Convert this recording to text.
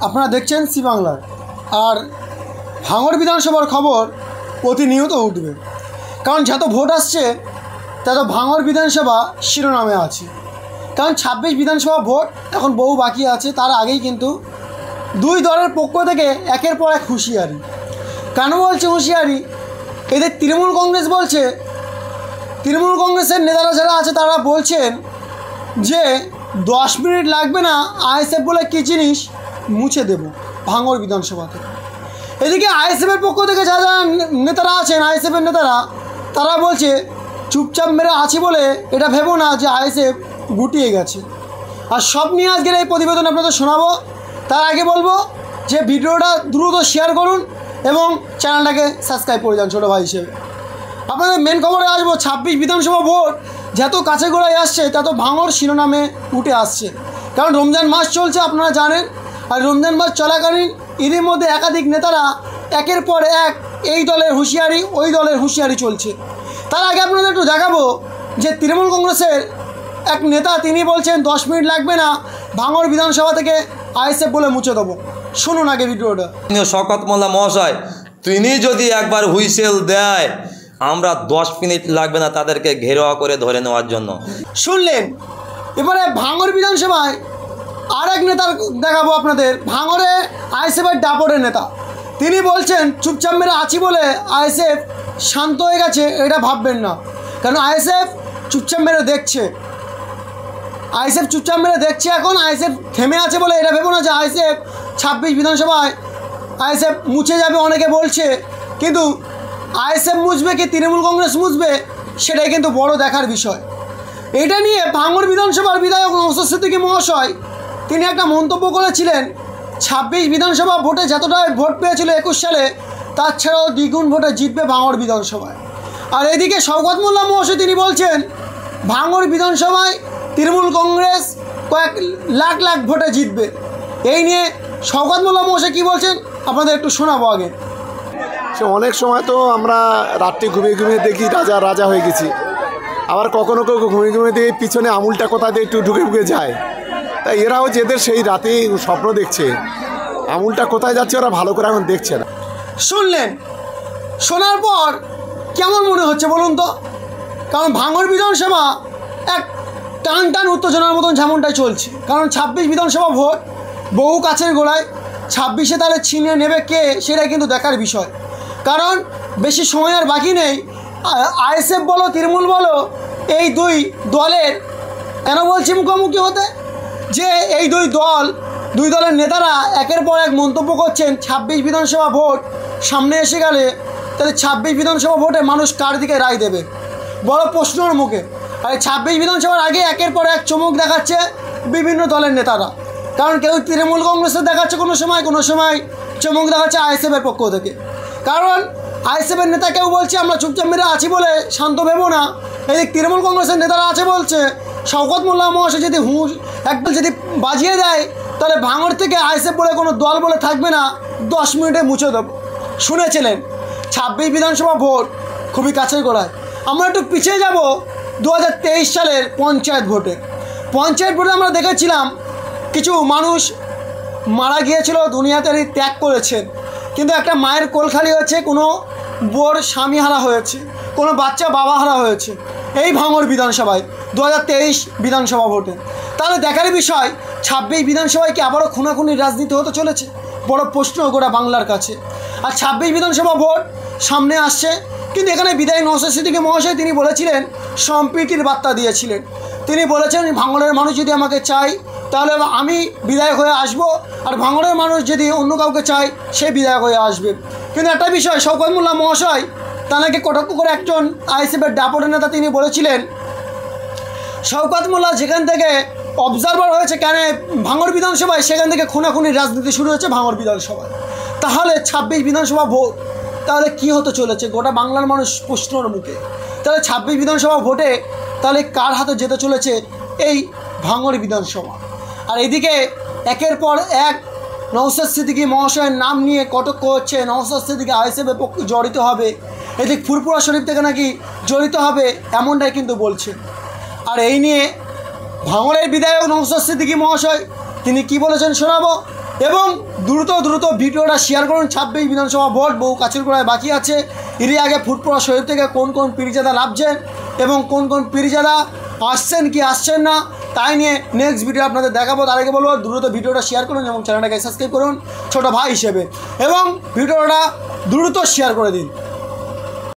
আপনারা দেখছেন সি বাংলার। আর ভাঙড় বিধানসভার খবর প্রতিনিয়ত উঠবে, কারণ যত ভোট আসছে তত ভাঙড় বিধানসভা শিরোনামে আছে। কারণ 26 বিধানসভা ভোট এখন বহু বাকি আছে, তার আগেই কিন্তু দুই দলের পক্ষ থেকে একের পর এক হুঁশিয়ারি। কেন বলছে হুঁশিয়ারি? এদের তৃণমূল কংগ্রেস বলছে, তৃণমূল কংগ্রেসের নেতারা যারা আছে তারা বলছেন যে 10 মিনিট লাগবে না, আইএসএফ বলে কী জিনিস মুছে দেব ভাঙড় বিধানসভা থেকে। এদিকে আইএসএফের পক্ষ থেকে যারা নেতারা আছেন, আইএসএফের নেতারা, তারা বলছে চুপচাপ মেরে আছি বলে এটা ভেবো না যে আইএসএফ গুটিয়ে গেছে। আর সব নিয়ে আজকের এই প্রতিবেদন আপনাদের শোনাবো। তার আগে বলবো যে ভিডিওটা দ্রুত শেয়ার করুন এবং চ্যানেলটাকে সাবস্ক্রাইব করে যান ছোটো ভাই হিসেবে। আপনাদের মেন খবরে আসবো। 26 বিধানসভা ভোট যত কাছে গোড়ায় আসছে তত ভাঙড় শিরোনামে উঠে আসছে, কারণ রমজান মাস চলছে আপনারা জানেন। আর রমজান মাস চলাকালীন এদের মধ্যে একাধিক নেতারা একের পর এক এই দলের হুঁশিয়ারি ওই দলের হুঁশিয়ারি চলছে। তার আগে আপনাদের একটু দেখাবো যে তৃণমূল কংগ্রেসের এক নেতা তিনি বলছেন 10 মিনিট লাগবে না, ভাঙড় বিধানসভা থেকে আইএসএফ বলে মুছে দেবো। শুনুন আগে ভিডিওটা। শওকত মোল্লা মহাশয় তিনি যদি একবার হুইসেল দেয়, আমরা 10 মিনিট লাগবে না তাদেরকে ঘেরাও করে ধরে নেওয়ার জন্য। শুনলেন। এবারে ভাঙড় বিধানসভায় আর এক নেতার দেখাবো আপনাদের। ভাঙড়ে আইএসএফের দাপটের নেতা, তিনি বলছেন চুপচাপ মেরে আছি বলে আইএসএফ শান্ত হয়ে গেছে এটা ভাববেন না, কারণ আইএসএফ চুপচাপ মেরে দেখছে। আইএসএফ চুপচাপ মেরে দেখছে, এখন আইএসএফ থেমে আছে বলে এটা ভেবো না যে আইএসএফ 26 বিধানসভায় আইএসএফ মুছে যাবে। অনেকে বলছে, কিন্তু আইএসএফ মুছবে কি তৃণমূল কংগ্রেস মুছবে সেটাই কিন্তু বড় দেখার বিষয়। এটা নিয়ে ভাঙড় বিধানসভার বিধায়ক নওশাদ সিদ্দিকী মহাশয় তিনি একটা মন্তব্য করেছিলেন, 26 বিধানসভা ভোটে যতটা ভোট পেয়েছিল 21 সালে তার ছাড়াও দ্বিগুণ ভোটে জিতবে ভাঙড় বিধানসভায়। আর এদিকে শওকত মোল্লা মহাশয় তিনি বলছেন ভাঙড় বিধানসভায় তৃণমূল কংগ্রেস কয়েক লাখ লাখ ভোটে জিতবে। এই নিয়ে শওকত মোল্লা মহাশয় কী বলছেন আপনাদের একটু শোনাবো আগে। সে অনেক সময় তো আমরা রাত্রে ঘুমিয়ে ঘুমিয়ে দেখি রাজা রাজা হয়ে গেছি, আবার কখনো কখনো ঘুমিয়ে ঘুমিয়ে দেখি পিছনে আঙুলটা কোথা দিয়ে একটু ঢুকে ঢুকে যায়। তাই এরাও যেদের সেই রাতে স্বপ্ন দেখছে, আঙুলটা কোথায় যাচ্ছে ওরা ভালো করে এখন দেখছে না। শুনলেন, শোনার পর কেমন মনে হচ্ছে বলুন তো? কারণ ভাঙড় বিধানসভা এক টান টান উত্তেজনার মতন যেমনটাই চলছে, কারণ 26 বিধানসভা ভোট বহু কাছের গোড়ায়। 26-এ তাহলে ছিনিয়ে নেবে কে সেটাই কিন্তু দেখার বিষয়, কারণ বেশি সময় আর বাকি নেই। আইএসএফ বলো তৃণমূল বলো, এই দুই দলের কেন বলছি মুখোমুখি হতে, যে এই দুই দলের নেতারা একের পর এক মন্তব্য করছেন 26 বিধানসভা ভোট সামনে এসে গেলে তাহলে 26 বিধানসভা ভোটে মানুষ কার দিকে রায় দেবে, বড় প্রশ্নের মুখে। আর 26 বিধানসভার আগে একের পর এক চমক দেখাচ্ছে বিভিন্ন দলের নেতারা, কারণ কেউ তৃণমূল কংগ্রেসের দেখাচ্ছে কোনো সময় চমক দেখাচ্ছে আইএসএফের পক্ষ থেকে। কারণ আইএসএফের নেতা কেউ বলছে আমরা চুপচাপ মেরে আছি বলে শান্ত ভেবো না, এদিক তৃণমূল কংগ্রেসের নেতারা আছে বলছে শওকত মোল্লা মহাশয় যদি একদম যদি বাজিয়ে দেয় তাহলে ভাঙড় থেকে আইএসএফ বলে কোনো দল বলে থাকবে না, 10 মিনিটে মুছে দেবো। শুনেছিলেন 26 বিধানসভা ভোট খুবই কাছের গোড়ায়। আমরা একটু পিছিয়ে যাব 2023 সালের পঞ্চায়েত ভোটে আমরা দেখেছিলাম কিছু মানুষ মারা গিয়েছিল, দুনিয়াতে ত্যাগ করেছেন, কিন্তু একটা মায়ের কোল খালি হয়েছে, কোনো বোর স্বামী হারা হয়েছে, কোনো বাচ্চা বাবা হারা হয়েছে এই ভাঙড় বিধানসভায় 2023 বিধানসভা ভোটে। তাহলে দেখার বিষয় 26 বিধানসভায় কি আবারও খুনাখুনির রাজনীতি হতে চলেছে, বড় প্রশ্ন গোটা বাংলার কাছে। আর 26 বিধানসভা ভোট সামনে আসছে, কিন্তু এখানে বিধায়ক নওশাদ সিদ্দিকী মহাশয় তিনি বলেছিলেন সম্প্রীতির বার্তা দিয়েছিলেন। তিনি বলেছেন ভাঙড়ের মানুষ যদি আমাকে চায় তাহলে আমি বিধায়ক হয়ে আসবো, আর ভাঙড়ের মানুষ যদি অন্য কাউকে চায় সে বিধায়ক হয়ে আসবে। কিন্তু একটা বিষয়, শওকত মোল্লা মহাশয় তাকে কটাক্ষ করে একজন আইএসএফের দাপটের নেতা তিনি বলেছিলেন শওকত মোল্লা যেখান থেকে অবজারভার হয়েছে কেন ভাঙড় বিধানসভায়, সেখান থেকে খুনাখুনির রাজনীতি শুরু হয়েছে ভাঙড় বিধানসভায়। তাহলে 26 বিধানসভা ভোট তাহলে কী হতে চলেছে গোটা বাংলার মানুষ প্রশ্নের মুখে। তাহলে 26 বিধানসভা ভোটে তাহলে কার হাতে যেতে চলেছে এই ভাঙড় বিধানসভা। আর এদিকে একের পর এক নওশাদ সিদ্দিকী মহাশয়ের নাম নিয়ে কটাক্ষ হচ্ছে, নওশাদ সিদ্দিকী আইএসএফের পক্ষে জড়িত হবে, এদিকে ফুরপুরা শরীফ থেকে নাকি জড়িত হবে এমনটাই কিন্তু বলছে। আর এই নিয়ে ভাঙড়ের বিধায়ক নওশাদ সিদ্দিকী মহাশয় তিনি কি বলেছেন শোনাবো। এবং দ্রুত ভিডিওটা শেয়ার করুন। 26 বিধানসভা ভোট বহু কাছের গোড়ায় বাকি আছে। এরই আগে ফুটপড়া শরীর থেকে কোন পীরজাদা নামছেন এবং কোন পীরজাদা আসছেন কি আসছেন না তাই নিয়ে নেক্সট ভিডিও আপনাদের দেখাবো। তার আগে বলবো দ্রুত ভিডিওটা শেয়ার করুন এবং চ্যানেলটাকে সাবস্ক্রাইব করুন ছোটো ভাই হিসেবে, এবং ভিডিওটা দ্রুত শেয়ার করে দিন।